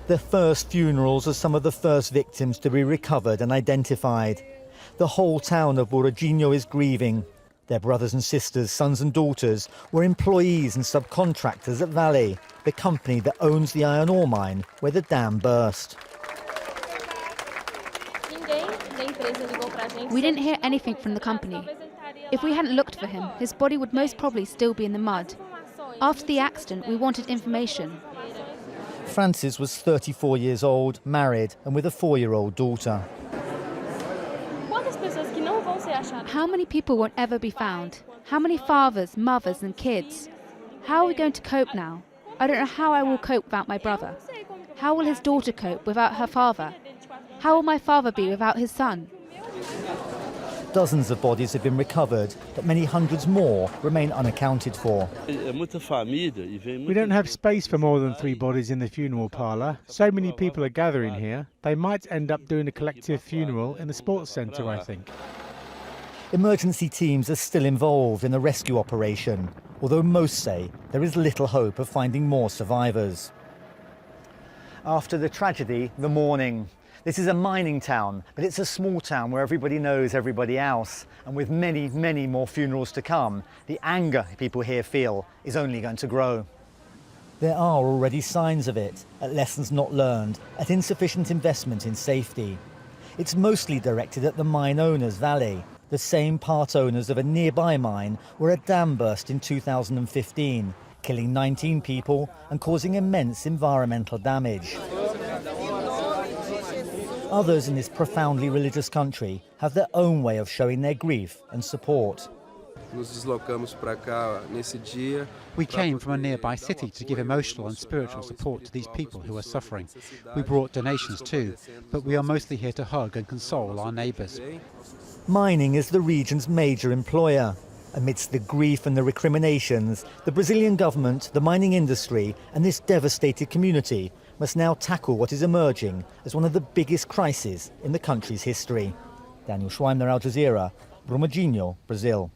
The first funerals are some of the first victims to be recovered and identified. The whole town of Brumadinho is grieving. Their brothers and sisters, sons and daughters were employees and subcontractors at Vale, the company that owns the iron ore mine where the dam burst. We didn't hear anything from the company. If we hadn't looked for him, his body would most probably still be in the mud. After the accident, we wanted information. Francis was 34 years old, married and with a 4-year-old daughter. How many people won't ever be found? How many fathers, mothers and kids? How are we going to cope now? I don't know how I will cope without my brother. How will his daughter cope without her father? How will my father be without his son? Dozens of bodies have been recovered, but many hundreds more remain unaccounted for. We don't have space for more than 3 bodies in the funeral parlour. So many people are gathering here. They might end up doing a collective funeral in the sports centre, I think. Emergency teams are still involved in the rescue operation, although most say there is little hope of finding more survivors. After the tragedy, the mourning. This is a mining town, but it's a small town where everybody knows everybody else. And with many, many more funerals to come, the anger people here feel is only going to grow. There are already signs of it, at lessons not learned, at insufficient investment in safety. It's mostly directed at the mine owners, Vale, the same part owners of a nearby mine where a dam burst in 2015, killing 19 people and causing immense environmental damage. Others in this profoundly religious country have their own way of showing their grief and support. We came from a nearby city to give emotional and spiritual support to these people who are suffering. We brought donations too, but we are mostly here to hug and console our neighbours. Mining is the region's major employer. Amidst the grief and the recriminations, the Brazilian government, the mining industry and this devastated community must now tackle what is emerging as one of the biggest crises in the country's history. Daniel Schweimler, Al Jazeera, Brumadinho, Brazil.